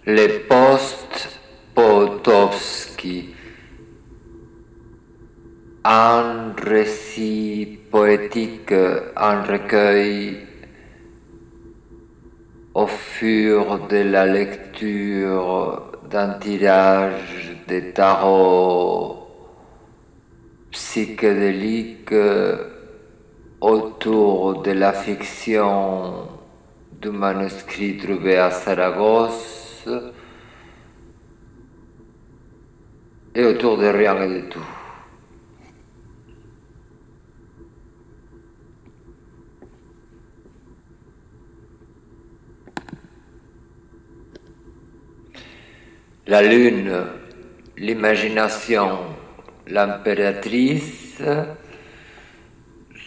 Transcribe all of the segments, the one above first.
Les post-Potocki, un récit poétique, un recueil au fur de la lecture d'un tirage de tarot psychédélique autour de la fiction du manuscrit trouvé à Saragosse et autour de rien et de tout. La lune, l'imagination, l'impératrice,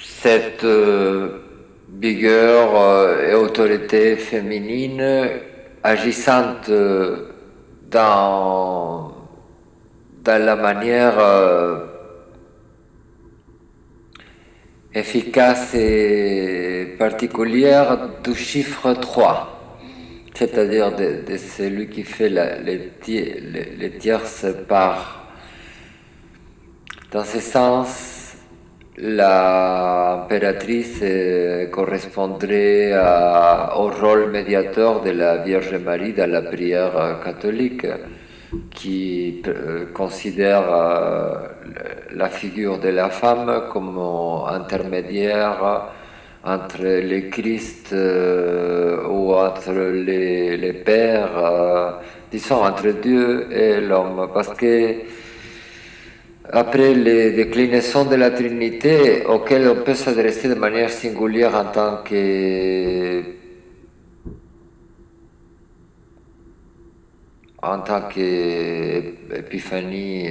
cette vigueur et autorité féminine agissante dans la manière efficace et particulière du chiffre 3. C'est-à-dire de celui qui fait les tierces parts. Dans ce sens, l'impératrice correspondrait au rôle médiateur de la Vierge Marie dans la prière catholique, qui considère la figure de la femme comme intermédiaire entre le Christ ou entre les pères, disons entre Dieu et l'homme, parce que après les déclinaisons de la Trinité, auxquelles on peut s'adresser de manière singulière en tant qu'épiphanie,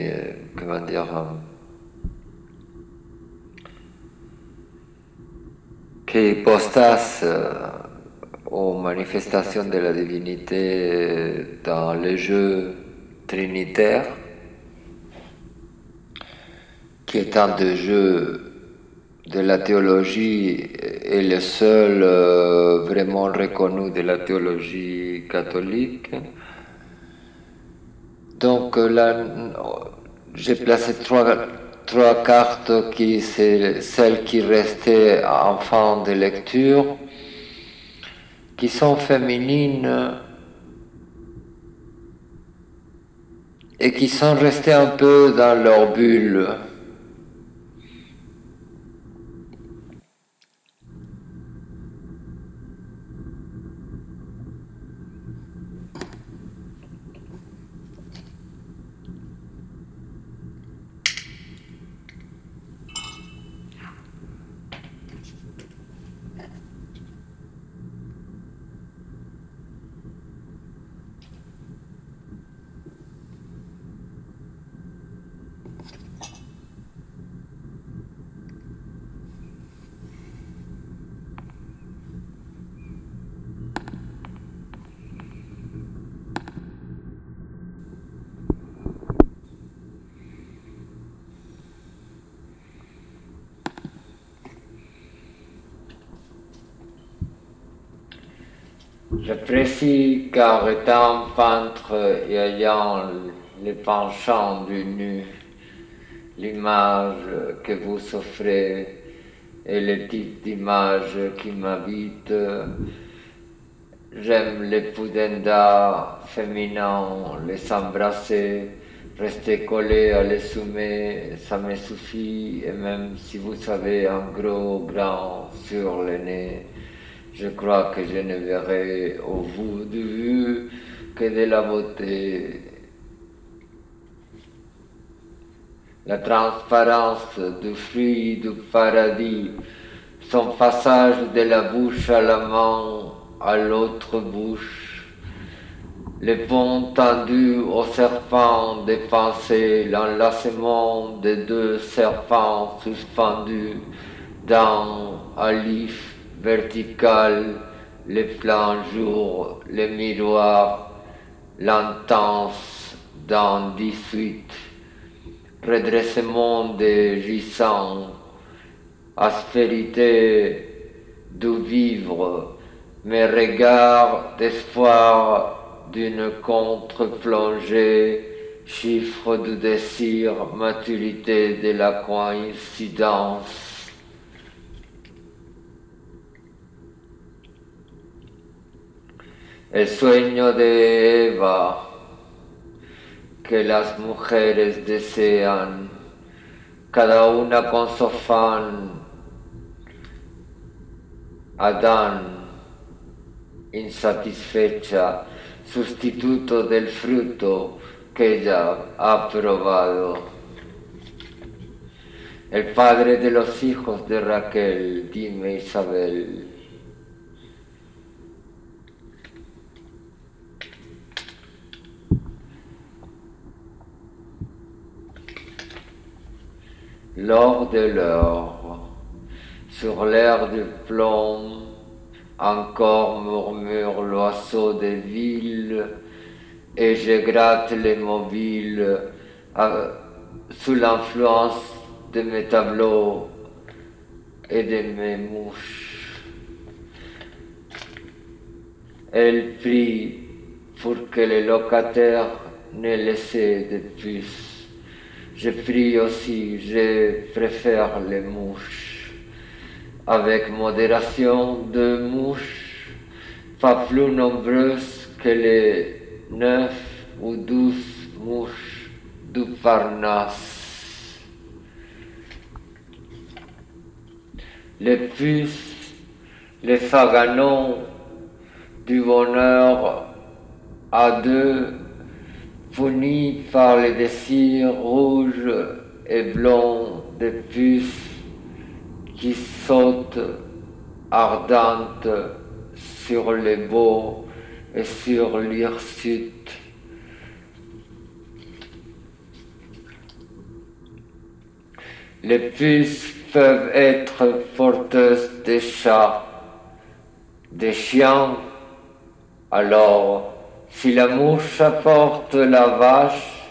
comment dire, qu'hypostase aux manifestations de la divinité dans les jeux trinitaires, qui est un des jeux de la théologie et le seul vraiment reconnu de la théologie catholique. Donc là, j'ai placé trois cartes qui c'est celles qui restaient enfants de lecture, qui sont féminines et qui sont restées un peu dans leur bulle. J'apprécie car étant peintre et ayant le penchant du nu, l'image que vous offrez et le type d'image qui m'habite, j'aime les pudenda féminins, les embrasser, rester collé à les sommets, ça me suffit, et même si vous avez un gros grand sur le nez, je crois que je ne verrai au bout de vue que de la beauté. La transparence du fruit du paradis, son passage de la bouche à la main à l'autre bouche, le pont tendu au serpent des pensées, l'enlacement des deux serpents suspendus dans un livre vertical, le plein jour, le miroir, l'intense dans 18, redressement des gisants, aspérité du vivre, mes regards d'espoir d'une contre-plongée, chiffre du désir, maturité de la coïncidence. El sueño de Eva que las mujeres desean, cada una con su afán. Adán, insatisfecha, sustituto del fruto que ella ha probado. El padre de los hijos de Raquel, dime Isabel. L'or de l'or, sur l'air du plomb, encore murmure l'oiseau des villes, et je gratte les mobiles sous l'influence de mes tableaux et de mes mouches. Elle prie pour que les locataires ne laissent de puces. Je prie aussi, je préfère les mouches. Avec modération de mouches, pas plus nombreuses que les 9 ou 12 mouches du Parnasse. Les puces, les faganons du bonheur à deux, punis par les désirs rouges et blancs des puces qui sautent ardentes sur les beaux et sur l'hirsute. Les puces peuvent être porteuses des chats, des chiens. Alors, si la mouche apporte la vache,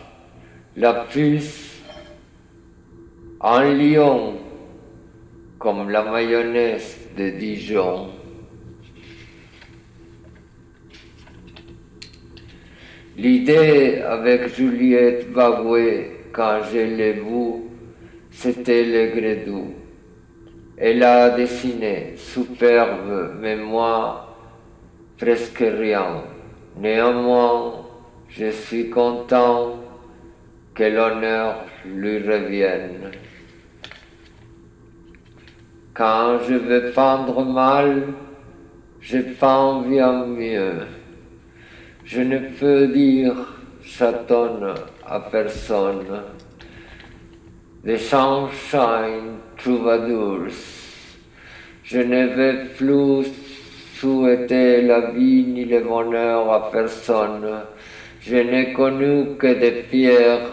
la puce, un lion, comme la mayonnaise de Dijon. L'idée avec Juliette Bagoué, quand je l'ai vue, c'était le Gredou. Elle a dessiné, superbe, mais moi, presque rien. Néanmoins, je suis content que l'honneur lui revienne. Quand je veux peindre mal, je peins bien mieux. Je ne peux dire chatonne à personne. The sunshine troubadours. Je ne veux plus souhaiter la vie ni le bonheur à personne. Je n'ai connu que des pierres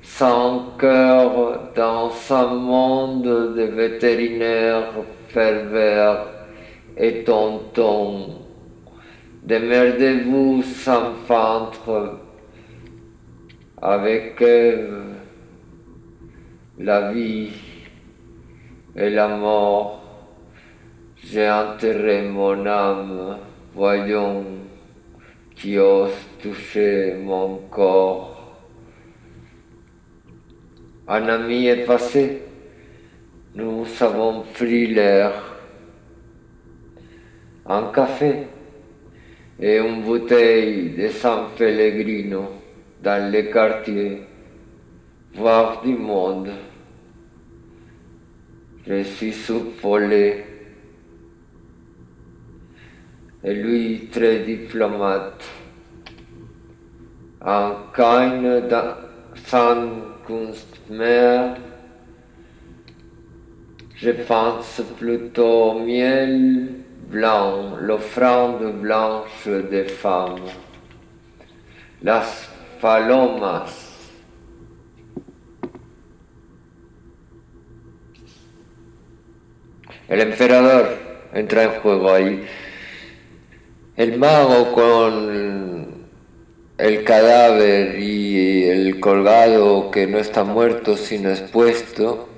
sans cœur dans un monde de vétérinaires pervers et tontons. Démerdez-vous sans fendre avec Ève, la vie et la mort. J'ai enterré mon âme, voyons qui ose toucher mon corps. Un ami est passé, nous avons pris l'air. Un café et une bouteille de San Pellegrino dans les quartiers, voir du monde. Je suis soupolé. Et lui très diplomate, un keine sans Kunst mehr. Je pense plutôt au miel blanc, l'offrande blanche des femmes, las palomas. El emperador entra en juego ahí. El mago con el cadáver y el colgado que no está muerto sino expuesto,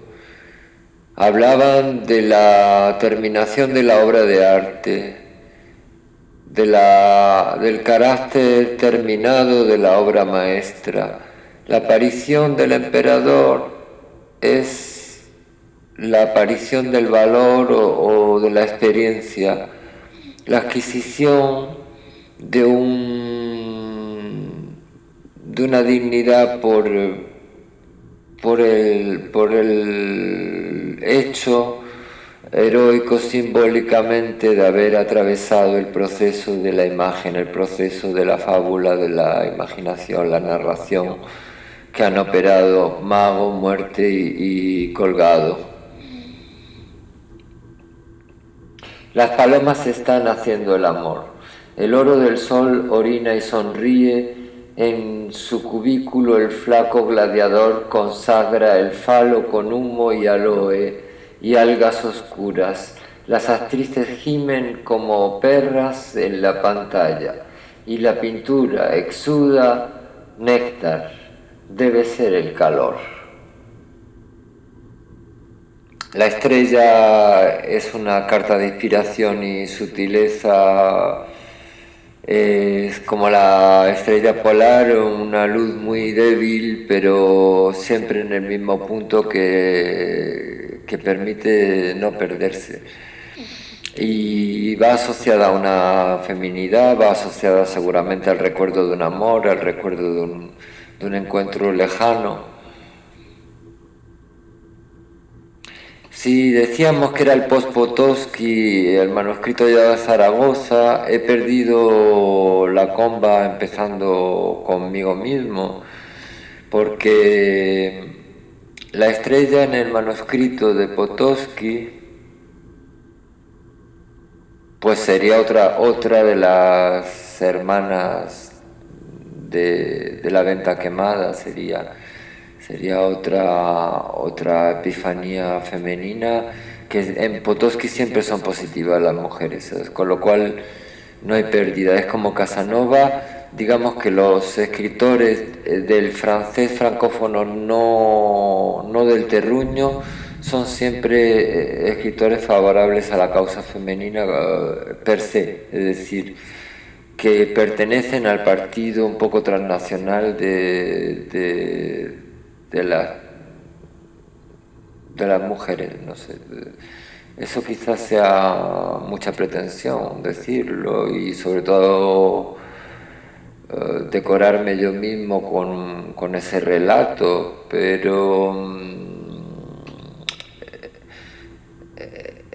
hablaban de la terminación de la obra de arte del carácter terminado de la obra maestra. La aparición del emperador es la aparición del valor o de la experiencia, la adquisición de una dignidad por el hecho heroico simbólicamente de haber atravesado el proceso de la imagen, el proceso de la fábula, de la imaginación, la narración, que han operado mago, muerte y colgado. Las palomas están haciendo el amor. El oro del sol orina y sonríe. En su cubículo el flaco gladiador consagra el falo con humo y aloe y algas oscuras. Las actrices gimen como perras en la pantalla y la pintura exuda néctar. Debe ser el calor. La estrella es una carta de inspiración y sutileza. Es como la estrella polar, una luz muy débil, pero siempre en el mismo punto que permite no perderse. Y va asociada a una feminidad, va asociada seguramente al recuerdo de un amor, al recuerdo de un encuentro lejano. Si decíamos que era el post-Potosky, el manuscrito de Zaragoza, he perdido la comba empezando conmigo mismo, porque la estrella en el manuscrito de Potosky, pues sería otra de las hermanas de la venta quemada, sería otra epifanía femenina, que en Potosky siempre son positivas las mujeres, ¿sabes? Con lo cual no hay pérdida. Es como Casanova, digamos que los escritores del francés francófono, no del terruño, son siempre escritores favorables a la causa femenina per se, es decir, que pertenecen al partido un poco transnacional de las mujeres, no sé. Eso quizás sea mucha pretensión decirlo, y sobre todo decorarme yo mismo con ese relato, pero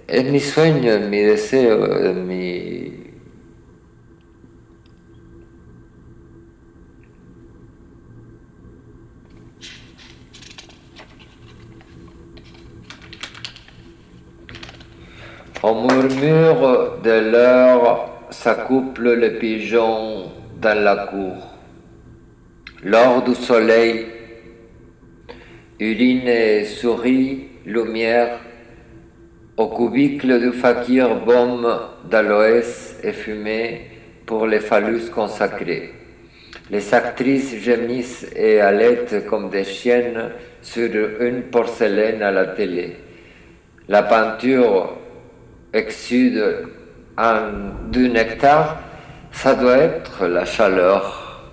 es mi sueño, es mi deseo, es mi... Au murmure de l'heure s'accouplent les pigeons dans la cour. L'or du soleil urine et sourit, lumière, au cubicle du fakir baume d'aloès et fumée pour les phallus consacrés. Les actrices gémissent et allaitent comme des chiennes sur une porcelaine à la télé. La peinture exude du nectar, ça doit être la chaleur.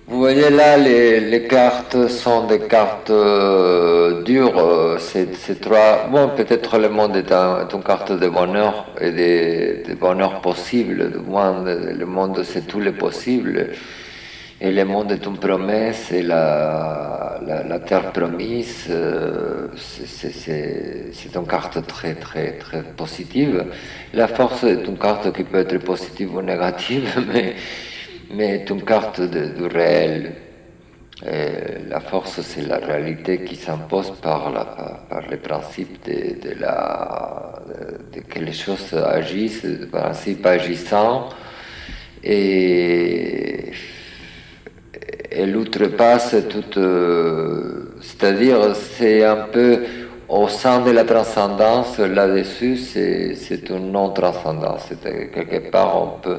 Vous voyez là, les cartes sont des cartes dures. C'est trois. Bon, peut-être le monde est une carte de bonheur et de bonheur possible. Du moins, le monde c'est tout le possible. Et le monde est une promesse, et la terre promise, c'est une carte très, très, très positive. La force est une carte qui peut être positive ou négative, mais est une carte du réel. Et la force, c'est la réalité qui s'impose par les principes de que les choses agissent, le principe agissant, et l'outrepasse toute, c'est-à-dire c'est un peu au sein de la transcendance, là-dessus c'est une non-transcendance, quelque part on peut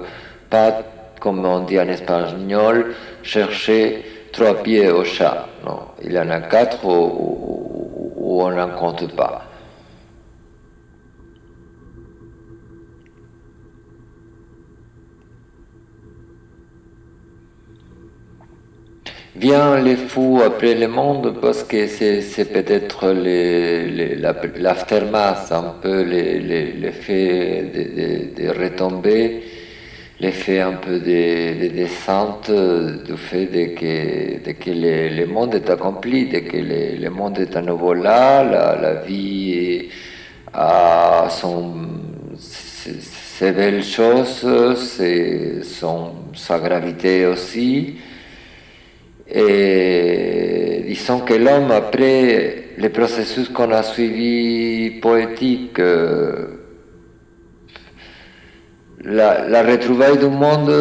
pas, comme on dit en espagnol, chercher trois pieds au chat. Non, il y en a quatre où on n'en compte pas. Vient les fous après le monde parce que c'est peut-être l'aftermath, un peu l'effet de retombées, l'effet un peu de descente du fait de que le monde est accompli, de que le monde est à nouveau là, la vie a ses belles choses, sa gravité aussi. Et disons que l'homme, après le processus qu'on a suivi poétique, la retrouvaille du monde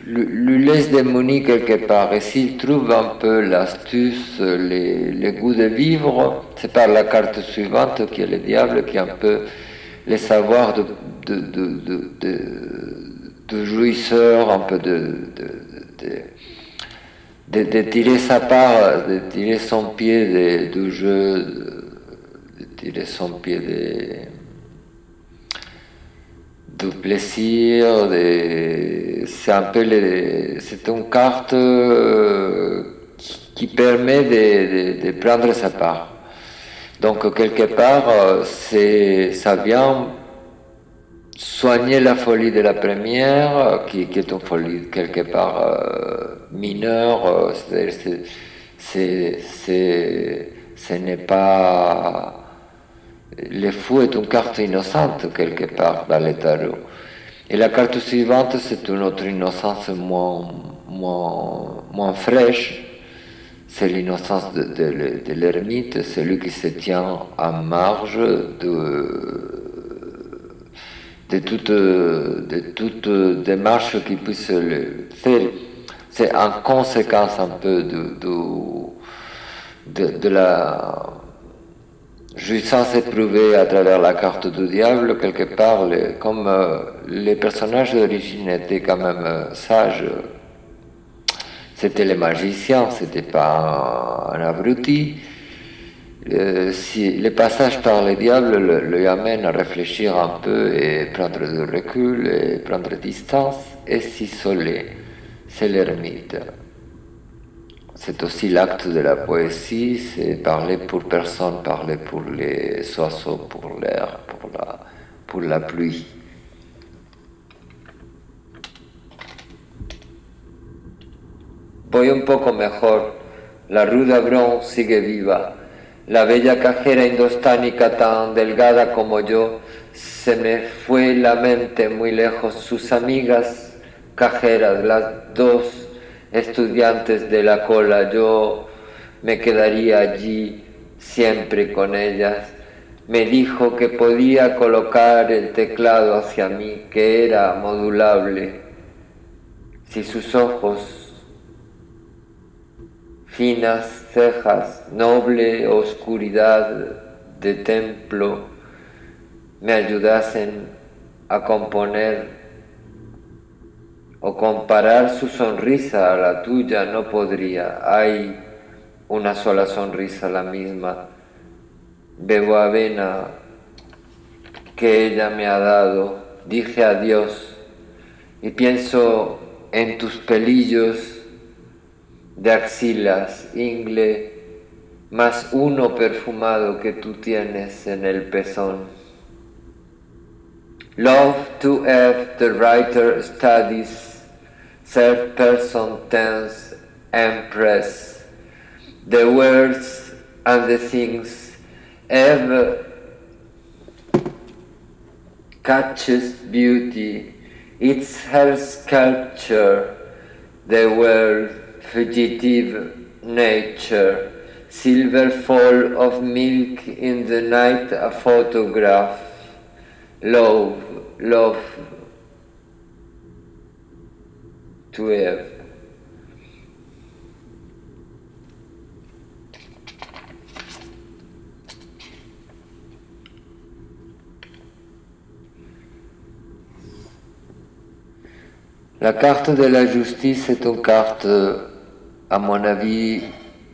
lui laisse démuni quelque part. Et s'il trouve un peu l'astuce, le goût de vivre, c'est par la carte suivante qui est le diable, qui est un peu le savoir de jouisseur, un peu de tirer sa part, de tirer son pied du jeu, de tirer son pied du plaisir. C'est un peu c'est une carte qui permet de prendre sa part. Donc quelque part, ça vient soigner la folie de la première, qui est une folie quelque part mineure, ce n'est pas... Le fou est une carte innocente quelque part dans le tarot. Et la carte suivante, c'est une autre innocence moins fraîche. C'est l'innocence de l'ermite, celui qui se tient en marge de toute démarche qui puisse le faire. C'est en conséquence un peu de la jouissance éprouvée à travers la carte du diable, quelque part, comme les personnages d'origine étaient quand même sages, c'était les magiciens, c'était pas un abruti. Si le passage par le diable lui amène à réfléchir un peu et prendre du recul et prendre distance et s'isoler, c'est l'ermite. C'est aussi l'acte de la poésie, c'est parler pour personne, parler pour les oiseaux, pour l'air, pour la pluie. Voy un poco mejor, la ruda Bron sigue viva. La bella cajera indostánica tan delgada como yo, se me fue la mente muy lejos. Sus amigas cajeras, las dos estudiantes de la cola, yo me quedaría allí siempre con ellas. Me dijo que podía colocar el teclado hacia mí, que era modulable. Si sus ojos, finas cejas, noble oscuridad de templo, me ayudasen a componer o comparar su sonrisa a la tuya, no podría. Hay una sola sonrisa, la misma. Bebo avena que ella me ha dado, dije adiós y pienso en tus pelillos de axilas, ingle, más uno perfumado que tú tienes en el pezón. Love to F, the writer studies, third person tense, empress, the words and the things. Eve catches beauty, it's her sculpture, the world, fugitive nature, silver fall of milk in the night, a photograph, love, love to Eve. La carte de la justice est une carte, à mon avis,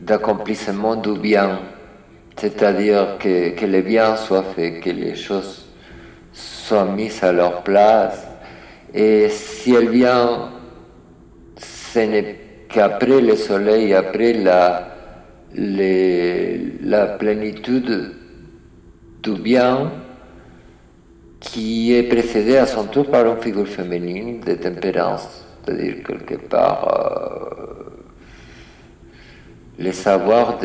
d'accomplissement du bien, c'est-à-dire que le bien soit fait, que les choses soient mises à leur place. Et si elle vient, ce n'est qu'après le soleil, après la plénitude du bien, qui est précédée à son tour par une figure féminine de tempérance, c'est-à-dire quelque part les savoirs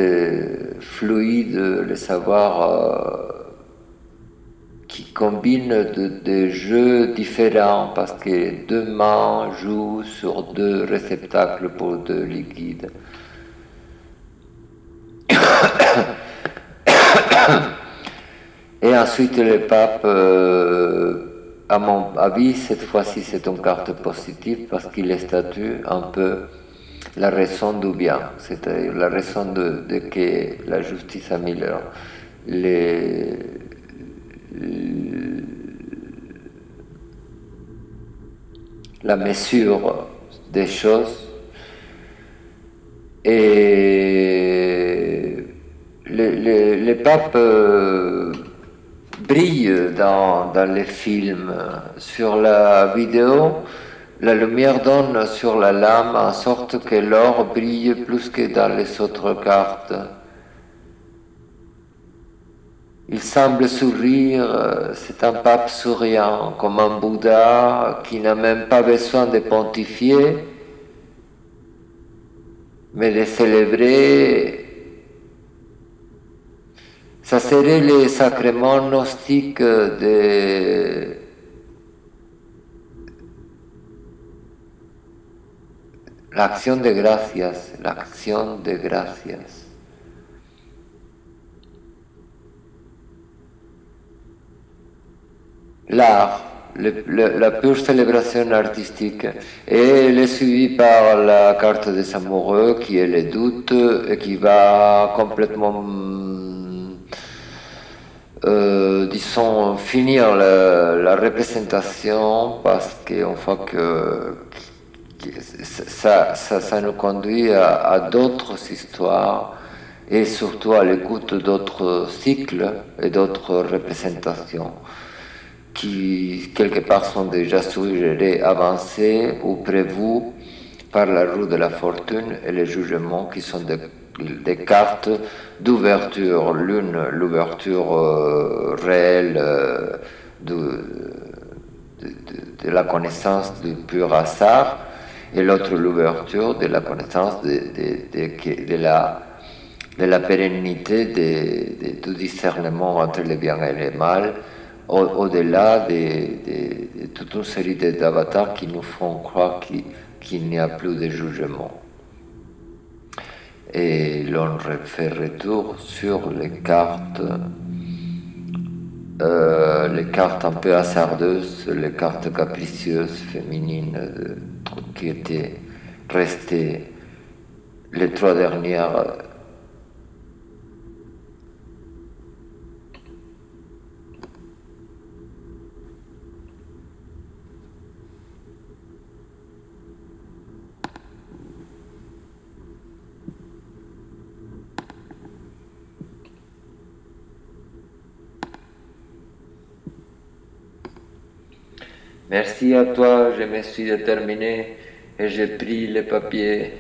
fluides, les savoirs qui combinent des jeux différents parce que deux mains jouent sur deux réceptacles pour deux liquides. Et ensuite le pape, à mon avis, cette fois-ci c'est une carte positive parce qu'il statue un peu la raison du bien, c'est-à-dire la raison de que la justice améliore la mesure des choses. Et le pape brille dans les films. Sur la vidéo, la lumière donne sur la lame en sorte que l'or brille plus que dans les autres cartes. Il semble sourire, c'est un pape souriant, comme un Bouddha qui n'a même pas besoin de pontifier, mais de célébrer. Ça serait le sacrement gnostique de l'acción de gracias, l'acción de gracias. L'art, la pure célébration artistique, et elle est suivie par la carte des amoureux qui est le doute et qui va complètement, disons, finir la représentation parce qu'une fois que ça nous conduit à d'autres histoires et surtout à l'écoute d'autres cycles et d'autres représentations qui quelque part sont déjà suggérés, avancés ou prévus par la roue de la fortune et les jugements qui sont des cartes d'ouverture. L'une, l'ouverture réelle de la connaissance du pur hasard et l'autre, l'ouverture de la connaissance de la pérennité du discernement entre le bien et le mal, au-delà de toute une série d'avatars qui nous font croire qu'il n'y a plus de jugement. Et l'on fait retour sur les cartes un peu hasardeuses, les cartes capricieuses, féminines, qui étaient restées les 3 dernières. Merci à toi, je me suis déterminé et j'ai pris le papier.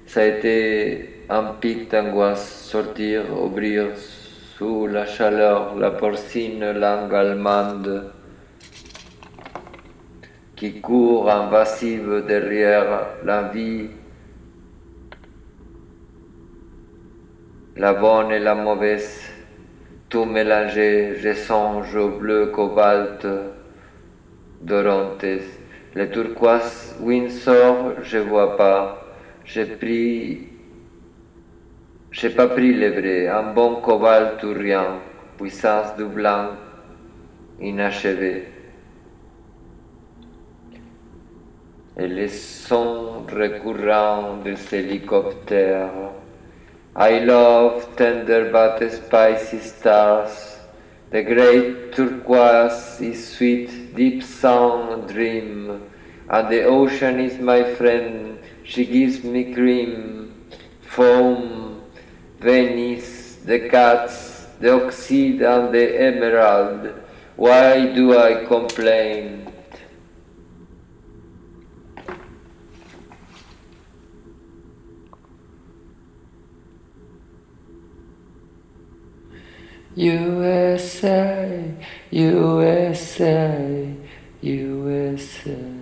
Ça a été un pic d'angoisse, sortir, ouvrir sous la chaleur, la porcine langue allemande qui court invasive derrière la vie, la bonne et la mauvaise, tout mélangé, je songe au bleu cobalt d'Orontes, le turquoise Windsor, je vois pas, j'ai pas pris le vrai, un bon cobalt ou rien, puissance du blanc, inachevé. Et les sons récurrents des hélicoptères. I love tender but spicy stars. The great turquoise is sweet, deep sound dream. And the ocean is my friend, she gives me cream, foam, Venice, the cats, the oxide and the emerald. Why do I complain? USA, USA, USA.